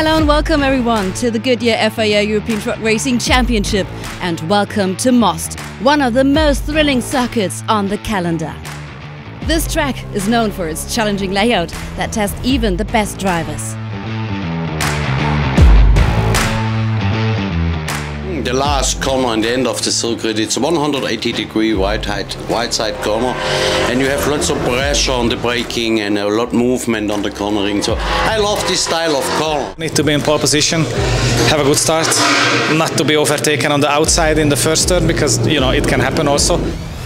Hello and welcome everyone to the Goodyear FIA European Truck Racing Championship, and welcome to Most, one of the most thrilling circuits on the calendar. This track is known for its challenging layout that tests even the best drivers. The last corner on the end of the circuit, it's a 180-degree wide side corner, and you have lots of pressure on the braking and a lot of movement on the cornering. So I love this style of corner. Need to be in pole position, have a good start, not to be overtaken on the outside in the first turn, because it can happen also.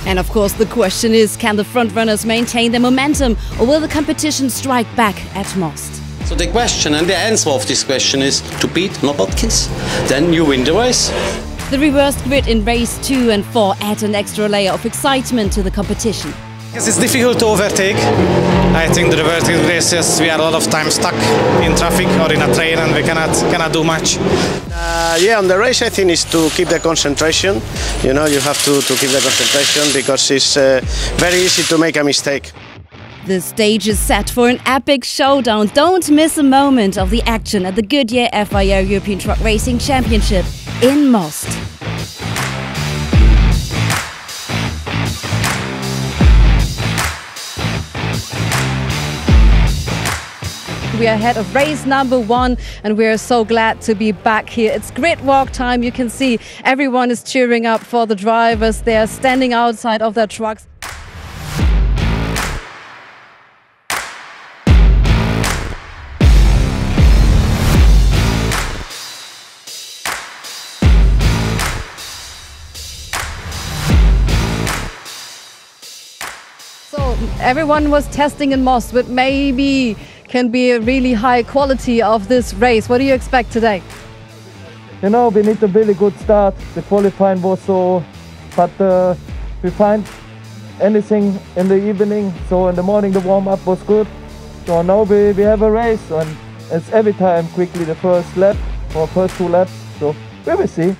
And of course the question is, can the front runners maintain their momentum, or will the competition strike back at Most? So the question and the answer of this question is to beat Norbert Kiss. Then you win the race. The reversed grid in race 2 and 4 add an extra layer of excitement to the competition. Because it's difficult to overtake. I think the reversed grid races, we are a lot of time stuck in traffic or in a train, and we cannot do much. Yeah, on the race I think is to keep the concentration. You have to keep the concentration, because it's very easy to make a mistake. The stage is set for an epic showdown. Don't miss a moment of the action at the Goodyear FIA European Truck Racing Championship in Most. We are ahead of race number 1, and we are so glad to be back here. It's grid walk time. You can see everyone is cheering up for the drivers. They are standing outside of their trucks. So everyone was testing in Most, but maybe can be a really high quality of this race. What do you expect today? We need a really good start. The qualifying was so, but we find anything in the evening. So in the morning the warm-up was good. So now we have a race, and it's every time quickly the first lap or first 2 laps. So we will see.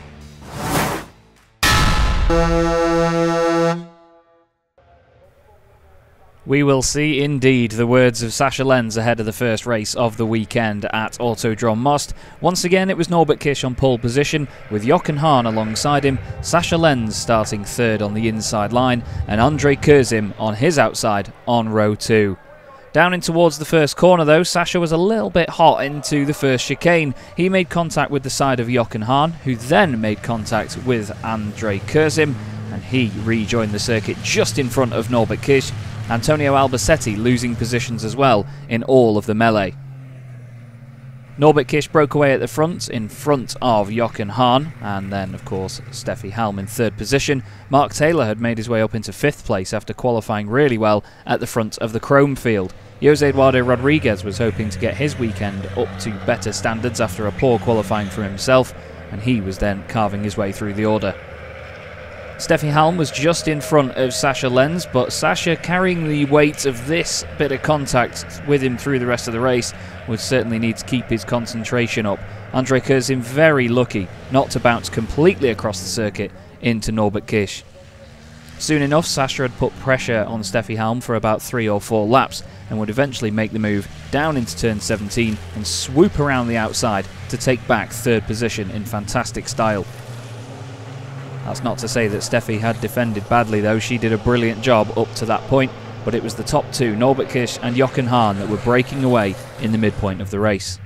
We will see indeed, the words of Sascha Lenz ahead of the first race of the weekend at Autodrom Most. Once again it was Norbert Kiss on pole position with Jochen Hahn alongside him, Sascha Lenz starting third on the inside line, and André Kurzim on his outside on row 2. Down in towards the first corner though, Sascha was a little bit hot into the first chicane. He made contact with the side of Jochen Hahn, who then made contact with André Kurzim, and he rejoined the circuit just in front of Norbert Kiss. Antonio Albacete losing positions as well in all of the melee. Norbert Kiss broke away at the front in front of Jochen Hahn, and then of course Steffi Halm in third position. Mark Taylor had made his way up into 5th place after qualifying really well at the front of the Chrome field. Jose Eduardo Rodriguez was hoping to get his weekend up to better standards after a poor qualifying for himself, and he was then carving his way through the order. Steffi Halm was just in front of Sascha Lenz, but Sascha, carrying the weight of this bit of contact with him through the rest of the race, would certainly need to keep his concentration up. André Kurzim very lucky not to bounce completely across the circuit into Norbert Kiss. Soon enough, Sascha had put pressure on Steffi Halm for about 3 or 4 laps and would eventually make the move down into turn 17 and swoop around the outside to take back third position in fantastic style. That's not to say that Steffi had defended badly though. She did a brilliant job up to that point, but it was the top 2, Norbert Kiss and Jochen Hahn, that were breaking away in the midpoint of the race.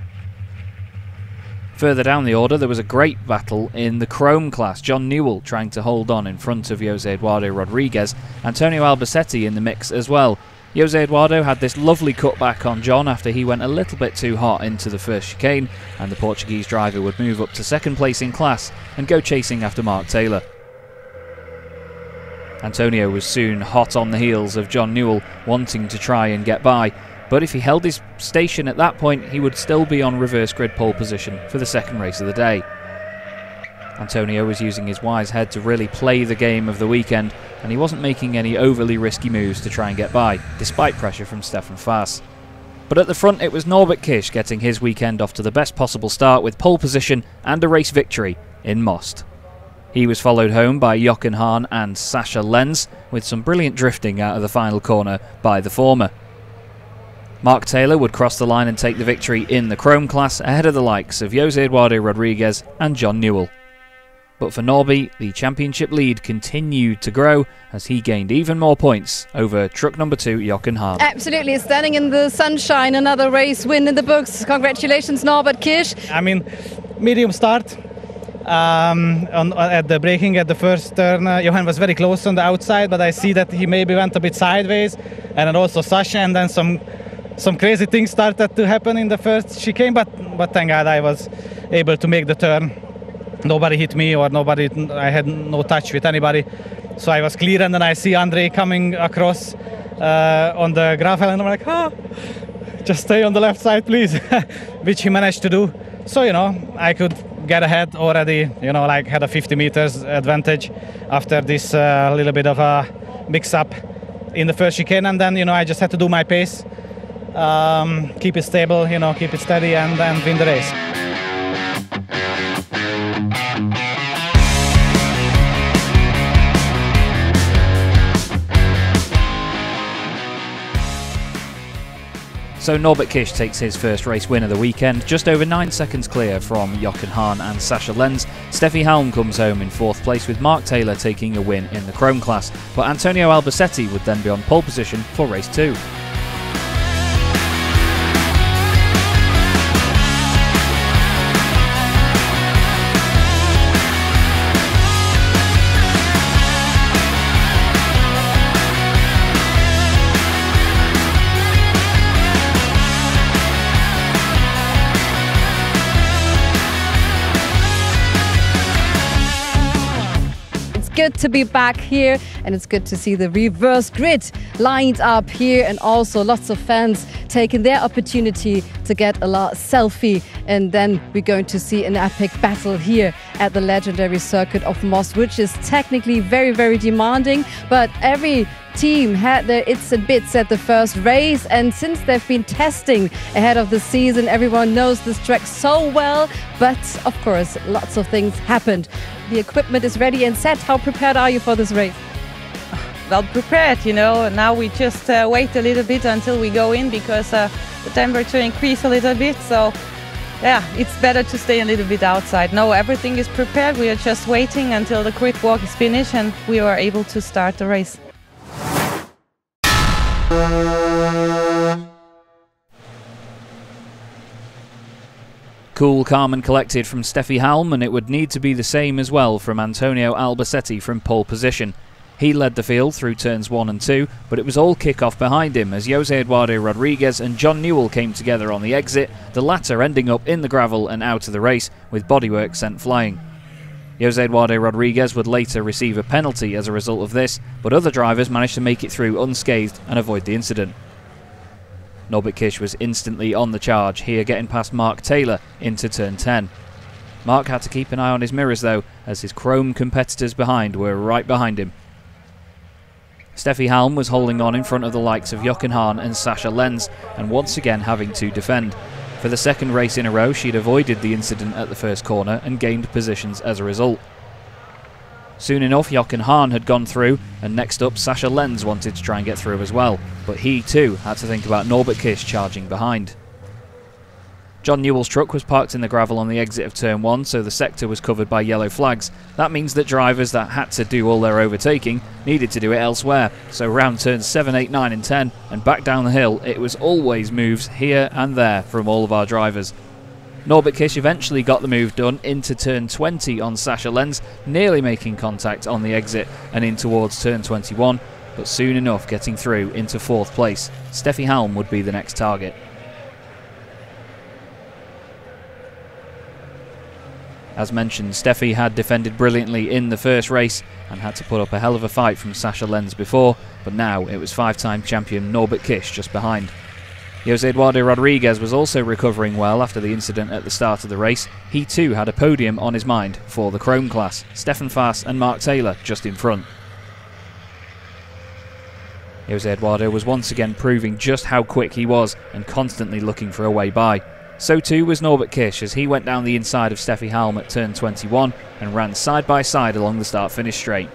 Further down the order there was a great battle in the Chrome class. John Newell trying to hold on in front of Jose Eduardo Rodriguez. Antonio Albacete in the mix as well. Jose Eduardo had this lovely cutback on John after he went a little bit too hot into the first chicane, and the Portuguese driver would move up to 2nd place in class and go chasing after Mark Taylor. Antonio was soon hot on the heels of John Newell, wanting to try and get by, but if he held his station at that point he would still be on reverse grid pole position for the second race of the day. Antonio was using his wise head to really play the game of the weekend, and he wasn't making any overly risky moves to try and get by, despite pressure from Stefan Faas. But at the front it was Norbert Kiss getting his weekend off to the best possible start with pole position and a race victory in Most. He was followed home by Jochen Hahn and Sascha Lenz, with some brilliant drifting out of the final corner by the former. Mark Taylor would cross the line and take the victory in the Chrome class ahead of the likes of Jose Eduardo Rodriguez and John Newell. But for Norby, the championship lead continued to grow as he gained even more points over truck number 2, Jochen Hahn. Absolutely, standing in the sunshine, another race win in the books. Congratulations, Norbert Kisch. I mean, medium start. At the braking at the first turn, Johan was very close on the outside, but I see that he maybe went a bit sideways, and then also Sasha, and then some crazy things started to happen in the first chicane, but thank God I was able to make the turn. Nobody hit me or I had no touch with anybody, so I was clear. And then I see Andre coming across on the gravel, and I'm like, just stay on the left side, please, which he managed to do. So, I could get ahead already, like had a 50 meters advantage after this little bit of a mix-up in the first chicane, and then, I just had to do my pace, keep it stable, keep it steady, and then win the race. So Norbert Kisch takes his first race win of the weekend, just over 9 seconds clear from Jochen Hahn and Sascha Lenz. Steffi Halm comes home in 4th place with Mark Taylor taking a win in the Chrome class, but Antonio Albacete would then be on pole position for race 2. Good to be back here, and it's good to see the reverse grid lined up here, and also lots of fans taking their opportunity to get a selfie. And then we're going to see an epic battle here at the legendary circuit of Most, which is technically very, very demanding, but every team had their its and bits at the first race, and since they've been testing ahead of the season, everyone knows this track so well. But of course, lots of things happened. The equipment is ready and set. How prepared are you for this race? Well prepared, now we just wait a little bit until we go in, because the temperature increased a little bit, so yeah, it's better to stay a little bit outside. No, everything is prepared. We are just waiting until the grid walk is finished and we are able to start the race. Cool, calm and collected from Steffi Halm, and it would need to be the same as well from Antonio Albacete from pole position. He led the field through turns 1 and 2, but it was all kick-off behind him as Jose Eduardo Rodriguez and John Newell came together on the exit, the latter ending up in the gravel and out of the race with bodywork sent flying. Jose Eduardo Rodriguez would later receive a penalty as a result of this, but other drivers managed to make it through unscathed and avoid the incident. Norbert Kisch was instantly on the charge, here getting past Mark Taylor into turn 10. Mark had to keep an eye on his mirrors though, as his Chrome competitors behind were right behind him. Steffi Halm was holding on in front of the likes of Jochen Hahn and Sascha Lenz, and once again having to defend. For the second race in a row, she'd avoided the incident at the first corner and gained positions as a result. Soon enough, Jochen Hahn had gone through, and next up Sascha Lenz wanted to try and get through as well, but he too had to think about Norbert Kisch charging behind. John Newell's truck was parked in the gravel on the exit of turn 1, so the sector was covered by yellow flags. That means that drivers that had to do all their overtaking needed to do it elsewhere, so round turns 7, 8, 9 and 10, and back down the hill, it was always moves here and there from all of our drivers. Norbert Kisch eventually got the move done into turn 20 on Sascha Lenz, nearly making contact on the exit and in towards turn 21, but soon enough getting through into 4th place. Steffi Halm would be the next target. As mentioned, Steffi had defended brilliantly in the first race and had to put up a hell of a fight from Sascha Lenz before, but now it was 5-time champion Norbert Kisch just behind. Jose Eduardo Rodriguez was also recovering well after the incident at the start of the race. He too had a podium on his mind for the Chrome class, Stefan Faas and Mark Taylor just in front. Jose Eduardo was once again proving just how quick he was and constantly looking for a way by. So too was Norbert Kisch as he went down the inside of Steffi Halm at turn 21 and ran side by side along the start-finish straight.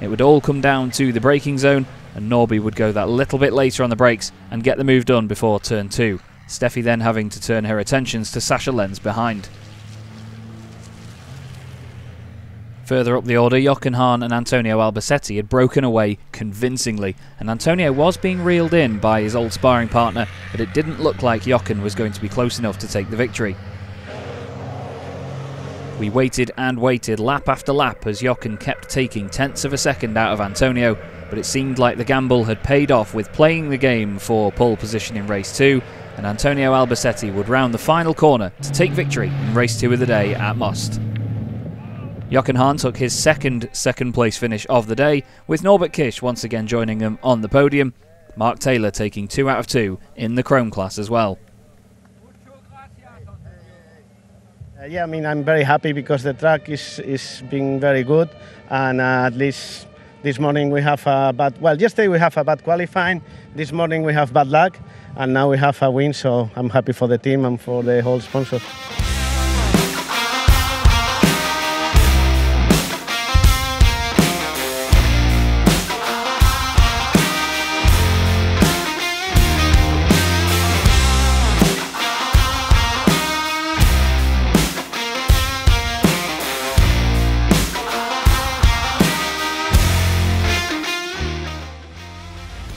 It would all come down to the braking zone, and Norby would go that little bit later on the brakes and get the move done before turn 2. Steffi then having to turn her attentions to Sascha Lenz behind. Further up the order, Jochen Hahn and Antonio Albacete had broken away convincingly, and Antonio was being reeled in by his old sparring partner, but it didn't look like Jochen was going to be close enough to take the victory. We waited and waited lap after lap as Jochen kept taking tenths of a second out of Antonio, but it seemed like the gamble had paid off with playing the game for pole position in race 2, and Antonio Albacete would round the final corner to take victory in race 2 of the day at Most. Jochen Hahn took his second place finish of the day, with Norbert Kisch once again joining them on the podium, Mark Taylor taking 2 out of 2 in the Chrome class as well. Yeah, I mean, I'm very happy because the track is being very good, and at least this morning we have yesterday we have a bad qualifying, this morning we have bad luck, and now we have a win, so I'm happy for the team and for the whole sponsors.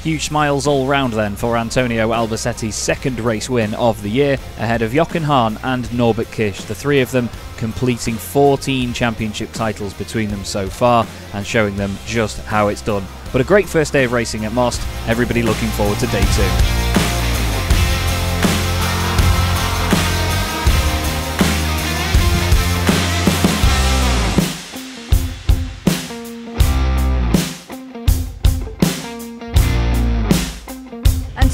Huge smiles all round then for Antonio Albacete's second race win of the year, ahead of Jochen Hahn and Norbert Kisch, the three of them completing 14 championship titles between them so far and showing them just how it's done. But a great first day of racing at Most, everybody looking forward to day 2.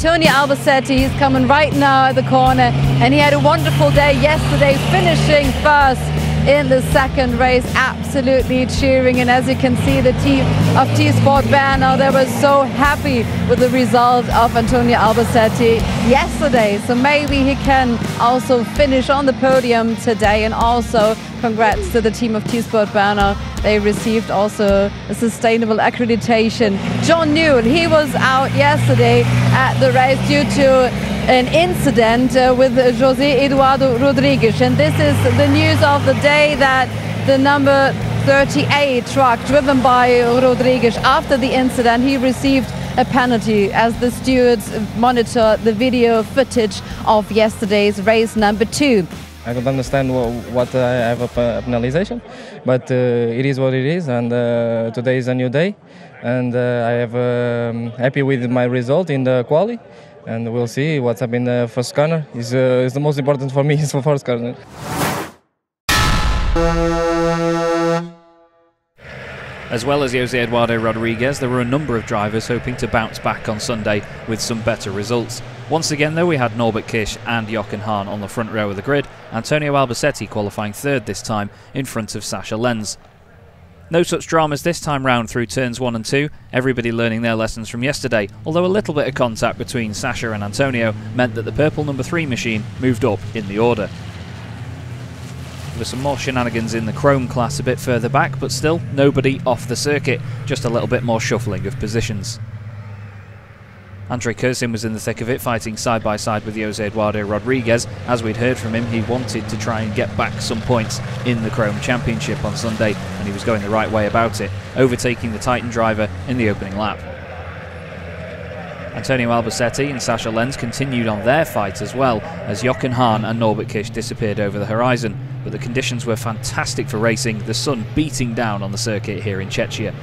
Antonio Albacete, he's coming right now at the corner, and he had a wonderful day yesterday, finishing first in the second race, absolutely cheering. And as you can see, the team of T-Sport Bernau, they were so happy with the result of Antonio Albacete yesterday. So maybe he can also finish on the podium today. And also congrats to the team of T-Sport Bernau. They received also a sustainable accreditation. John Newell, he was out yesterday at the race due to an incident with José Eduardo Rodrigues, and this is the news of the day, that the number 38 truck driven by Rodrigues, after the incident he received a penalty as the stewards monitor the video footage of yesterday's race number 2. I don't understand what I have a penalization, but it is what it is, and today is a new day, and I am happy with my result in the quali, and we'll see what's up in the first corner. Is the most important for me is the first corner. As well as José Eduardo Rodrigues, there were a number of drivers hoping to bounce back on Sunday with some better results. Once again though, we had Norbert Kisch and Jochen Hahn on the front row of the grid, Antonio Albacete qualifying third this time in front of Sascha Lenz. No such dramas this time round through turns 1 and 2, everybody learning their lessons from yesterday, although a little bit of contact between Sascha and Antonio meant that the purple number 3 machine moved up in the order. There were some more shenanigans in the Chrome class a bit further back, but still nobody off the circuit, just a little bit more shuffling of positions. Andrei Kursin was in the thick of it, fighting side by side with José Eduardo Rodrigues. As we'd heard from him, he wanted to try and get back some points in the Chrome Championship on Sunday, and he was going the right way about it, overtaking the Titan driver in the opening lap. Antonio Albacete and Sascha Lenz continued on their fight as well, as Jochen Hahn and Norbert Kisch disappeared over the horizon, but the conditions were fantastic for racing, the sun beating down on the circuit here in Czechia.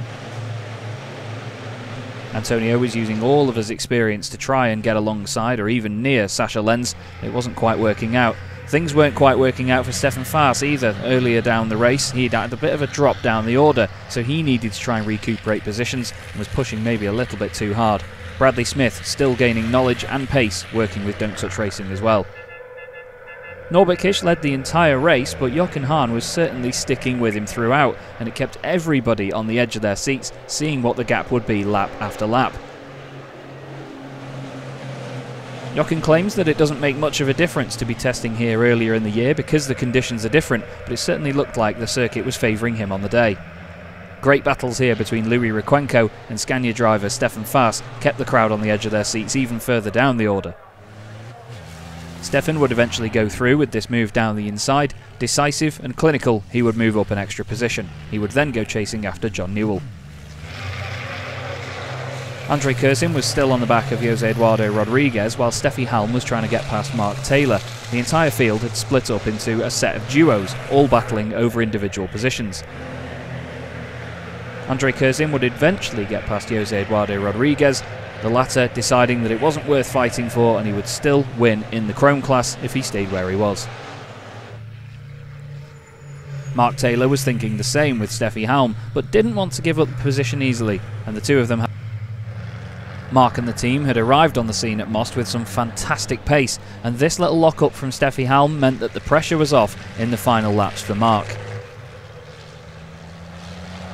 Antonio was using all of his experience to try and get alongside or even near Sascha Lenz. It wasn't quite working out. Things weren't quite working out for Stefan Faas either. Earlier down the race, he'd had a bit of a drop down the order, so he needed to try and recuperate positions and was pushing maybe a little bit too hard. Bradley Smith still gaining knowledge and pace, working with Don't Touch Racing as well. Norbert Kisch led the entire race, but Jochen Hahn was certainly sticking with him throughout, and it kept everybody on the edge of their seats, seeing what the gap would be lap after lap. Jochen claims that it doesn't make much of a difference to be testing here earlier in the year because the conditions are different, but it certainly looked like the circuit was favouring him on the day. Great battles here between Louis Requenco and Scania driver Stefan Faas kept the crowd on the edge of their seats even further down the order. Stefan would eventually go through with this move down the inside. Decisive and clinical, he would move up an extra position. He would then go chasing after John Newell. Andre Curzin was still on the back of Jose Eduardo Rodriguez while Steffi Halm was trying to get past Mark Taylor. The entire field had split up into a set of duos, all battling over individual positions. Andre Curzin would eventually get past Jose Eduardo Rodriguez, the latter deciding that it wasn't worth fighting for and he would still win in the Chrome class if he stayed where he was. Mark Taylor was thinking the same with Steffi Halm, but didn't want to give up the position easily, and the two of them Mark and the team had arrived on the scene at Most with some fantastic pace, and this little lock-up from Steffi Halm meant that the pressure was off in the final laps for Mark.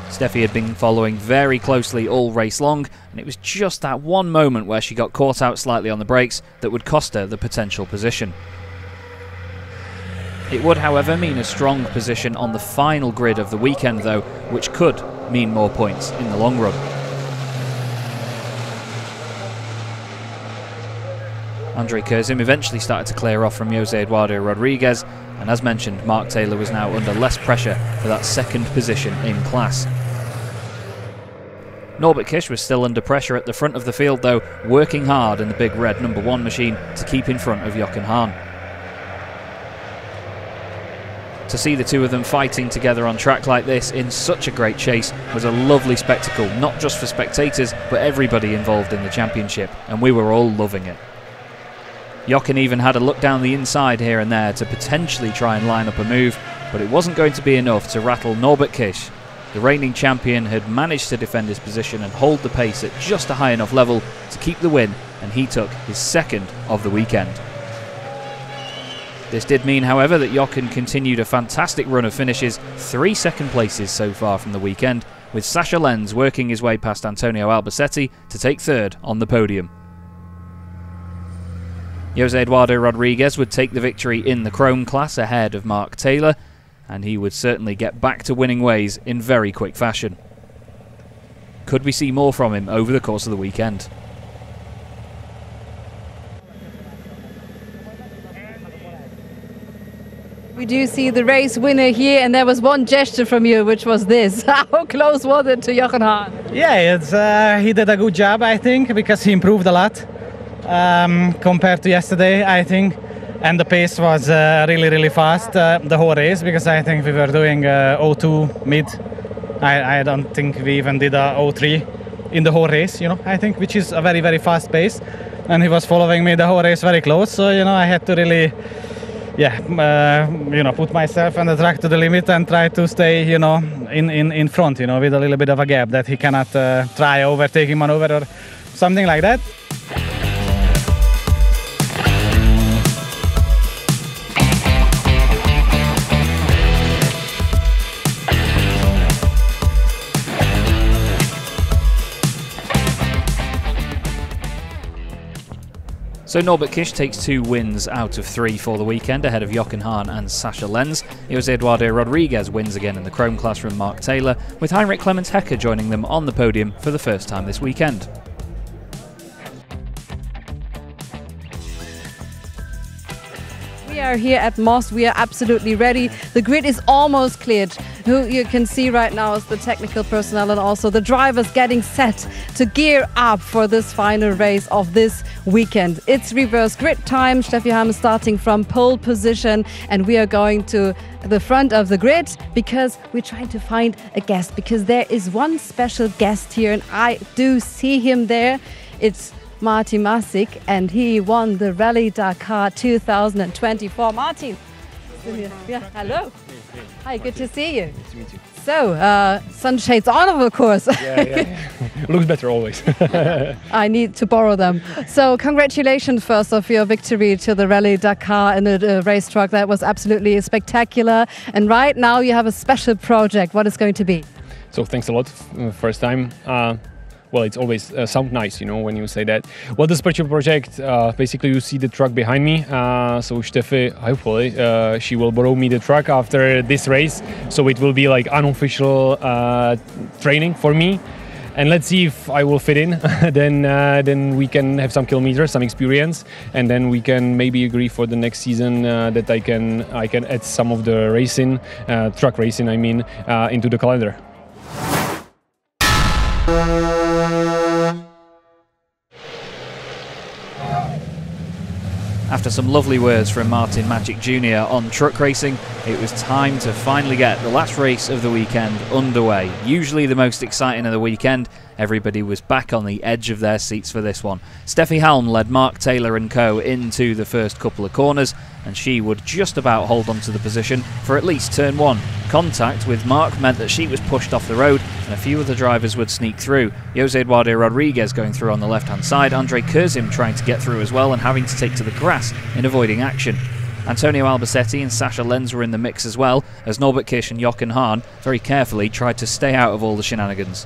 Steffi had been following very closely all race long, and it was just that one moment where she got caught out slightly on the brakes that would cost her the potential position. It would, however, mean a strong position on the final grid of the weekend though, which could mean more points in the long run. Andre Curzin eventually started to clear off from Jose Eduardo Rodriguez, and as mentioned, Mark Taylor was now under less pressure for that second position in class. Norbert Kish was still under pressure at the front of the field though, working hard in the big red number 1 machine to keep in front of Jochen Hahn. To see the two of them fighting together on track like this in such a great chase was a lovely spectacle, not just for spectators but everybody involved in the championship, and we were all loving it. Jochen even had a look down the inside here and there to potentially try and line up a move, but it wasn't going to be enough to rattle Norbert Kish. The reigning champion had managed to defend his position and hold the pace at just a high enough level to keep the win, and he took his second of the weekend. This did mean, however, that Jochen continued a fantastic run of finishes, 3 second places so far from the weekend, with Sascha Lenz working his way past Antonio Albacete to take third on the podium. Jose Eduardo Rodriguez would take the victory in the Chrome class ahead of Mark Taylor, and he would certainly get back to winning ways in very quick fashion. Could we see more from him over the course of the weekend? We do see the race winner here, and there was one gesture from you, which was this. How close was it to Jochen Hahn? Yeah, he did a good job, I think, because he improved a lot compared to yesterday, I think. And the pace was really fast the whole race, because I think we were doing 02 mid. I don't think we even did a 03 in the whole race, I think, which is a very fast pace. And he was following me the whole race very close, so, I had to really, put myself on the track to the limit and try to stay, in front, with a little bit of a gap that he cannot try overtaking maneuver or something like that. So Norbert Kish takes 2 wins out of 3 for the weekend ahead of Jochen Hahn and Sascha Lenz. Jose Eduardo Rodriguez wins again in the Chrome class from Mark Taylor, with Heinrich Clemens Hecker joining them on the podium for the first time this weekend. We are here at Most. We are absolutely ready. The grid is almost cleared. Who you can see right now is the technical personnel and also the drivers getting set to gear up for this final race of this weekend. It's reverse grid time. Steffi Halm is starting from pole position, and we are going to the front of the grid because we're trying to find a guest, because there is one special guest here, and I do see him there. It's Martin Masik, and he won the Rally Dakar 2024. Martin, yeah, hello. Hi, good to see you. Nice to meet you. So, sunshades on, of course. Yeah. Looks better always. I need to borrow them. So, congratulations first of your victory to the Rally Dakar in the race truck. That was absolutely spectacular. And right now you have a special project. What is going to be? So thanks a lot. First time. well, it's always sound nice, you know, when you say that. Well, the special project, basically you see the truck behind me. So Steffi, hopefully, she will borrow me the truck after this race. So it will be like unofficial training for me. And let's see if I will fit in. Then we can have some kilometers, some experience, and then we can maybe agree for the next season that I can add some of the racing, truck racing, I mean, into the calendar. After some lovely words from Martin Magic Jr. on truck racing, it was time to finally get the last race of the weekend underway. Usually the most exciting of the weekend, everybody was back on the edge of their seats for this one. Steffi Halm led Mark Taylor and co into the first couple of corners, and she would just about hold on to the position for at least turn 1. Contact with Mark meant that she was pushed off the road and a few of the drivers would sneak through. Jose Eduardo Rodriguez going through on the left hand side, Andre Kurzim trying to get through as well and having to take to the grass in avoiding action. Antonio Albacete and Sascha Lenz were in the mix as well, as Norbert Kiss and Jochen Hahn very carefully tried to stay out of all the shenanigans.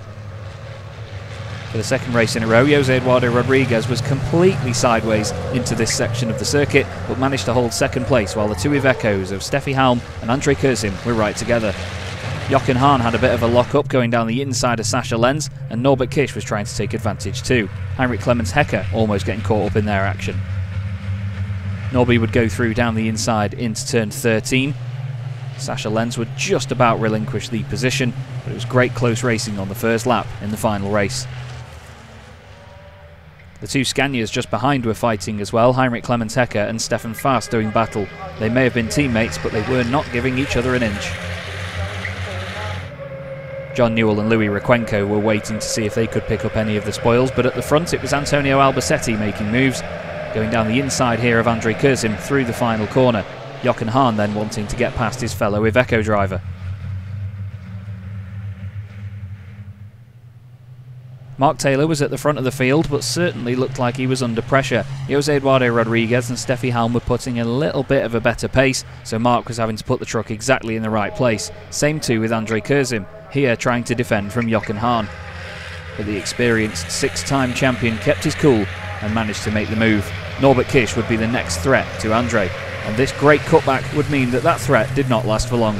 For the second race in a row, Jose Eduardo Rodriguez was completely sideways into this section of the circuit, but managed to hold second place, while the two Ivecos of Steffi Halm and Andre Kurzim were right together. Jochen Hahn had a bit of a lock-up going down the inside of Sascha Lenz, and Norbert Kiss was trying to take advantage too. Heinrich Clemens Hecker almost getting caught up in their action. Norby would go through down the inside into turn 13. Sascha Lenz would just about relinquish the position, but it was great close racing on the first lap in the final race. The two Scanias just behind were fighting as well, Heinrich Clemens Hecker and Stefan Fast doing battle. They may have been teammates, but they were not giving each other an inch. John Newell and Louis Requenco were waiting to see if they could pick up any of the spoils, but at the front it was Antonio Albacete making moves, going down the inside here of Andre Kurzim through the final corner. Jochen Hahn then wanting to get past his fellow Iveco driver. Mark Taylor was at the front of the field, but certainly looked like he was under pressure. Jose Eduardo Rodriguez and Steffi Halm were putting a little bit of a better pace, so Mark was having to put the truck exactly in the right place. Same too with Andre Kurzim, here trying to defend from Jochen Hahn. But the experienced 6-time champion kept his cool and managed to make the move. Norbert Kiss would be the next threat to Andre, and this great cutback would mean that that threat did not last for long.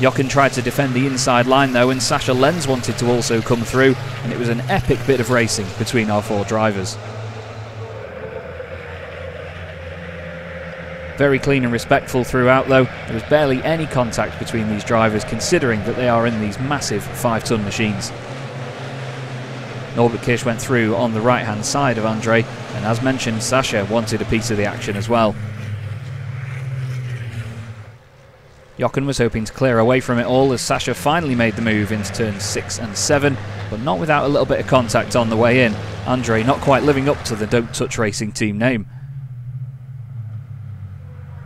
Jochen tried to defend the inside line though, and Sascha Lenz wanted to also come through, and it was an epic bit of racing between our four drivers. Very clean and respectful throughout though. There was barely any contact between these drivers, considering that they are in these massive 5-ton machines. Norbert Kiss went through on the right hand side of Andre, and as mentioned, Sascha wanted a piece of the action as well. Jochen was hoping to clear away from it all as Sascha finally made the move into turns 6 and 7, but not without a little bit of contact on the way in. Andre not quite living up to the Don't Touch Racing team name.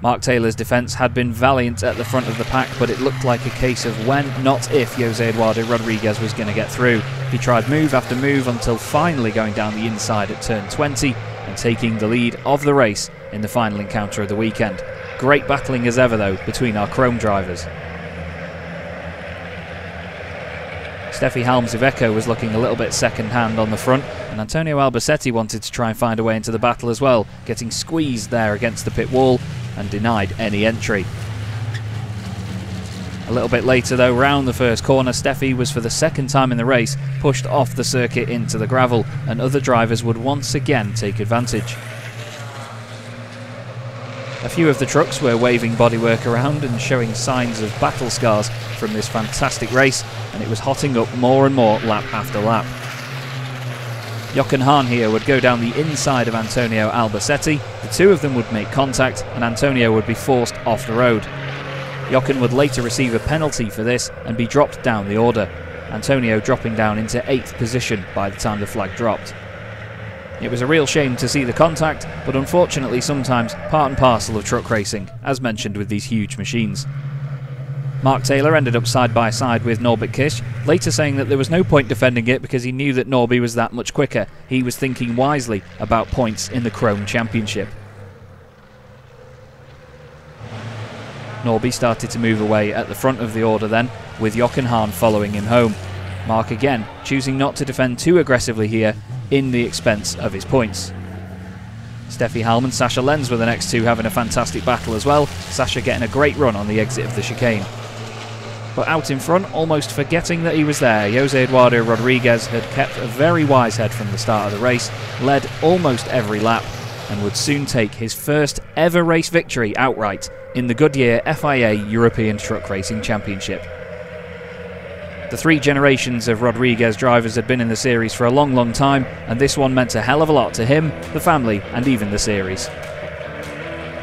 Mark Taylor's defence had been valiant at the front of the pack, but it looked like a case of when, not if, Jose Eduardo Rodriguez was going to get through. He tried move after move until finally going down the inside at turn 20 and taking the lead of the race in the final encounter of the weekend. Great battling as ever though between our Chrome drivers. Steffi Halm's Iveco was looking a little bit second hand on the front, and Antonio Albacete wanted to try and find a way into the battle as well, getting squeezed there against the pit wall and denied any entry. A little bit later though, round the first corner, Steffi was for the second time in the race pushed off the circuit into the gravel, and other drivers would once again take advantage. A few of the trucks were waving bodywork around and showing signs of battle scars from this fantastic race, and it was hotting up more and more lap after lap. Jochen Hahn here would go down the inside of Antonio Albacete, the two of them would make contact and Antonio would be forced off the road. Jochen would later receive a penalty for this and be dropped down the order, Antonio dropping down into 8th position by the time the flag dropped. It was a real shame to see the contact, but unfortunately sometimes part and parcel of truck racing, as mentioned with these huge machines. Mark Taylor ended up side by side with Norbert Kiss, later saying that there was no point defending it because he knew that Norby was that much quicker. He was thinking wisely about points in the Chrome Championship. Norby started to move away at the front of the order then, with Jochen Hahn following him home. Marc again choosing not to defend too aggressively here in the expense of his points. Steffi Hallmann, Sascha Lenz were the next two having a fantastic battle as well, Sascha getting a great run on the exit of the chicane. But out in front, almost forgetting that he was there, Jose Eduardo Rodriguez had kept a very wise head from the start of the race, led almost every lap, and would soon take his first ever race victory outright in the Goodyear FIA European Truck Racing Championship. The three generations of Rodriguez drivers had been in the series for a long time, and this one meant a hell of a lot to him, the family, and even the series.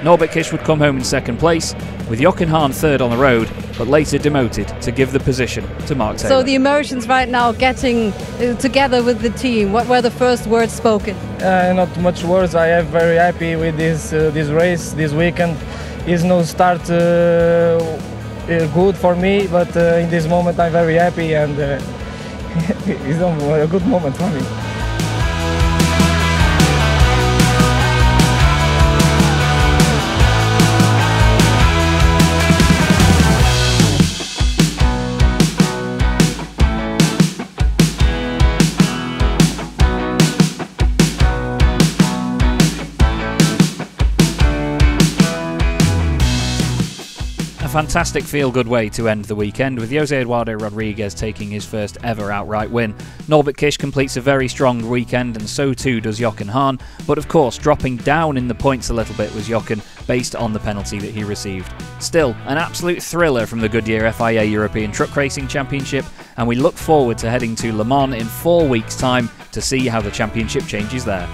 Norbert Kiss would come home in second place, with Jochen Hahn third on the road, but later demoted to give the position to Mark Taylor. So the emotions right now getting together with the team, what were the first words spoken? Not much words. I am very happy with this race this weekend. It's no start good for me, but in this moment I'm very happy, and it's a good moment for me. A fantastic feel-good way to end the weekend, with Jose Eduardo Rodriguez taking his first ever outright win. Norbert Kiss completes a very strong weekend, and so too does Jochen Hahn, but of course dropping down in the points a little bit was Jochen based on the penalty that he received. Still, an absolute thriller from the Goodyear FIA European Truck Racing Championship, and we look forward to heading to Le Mans in 4 weeks' time to see how the championship changes there.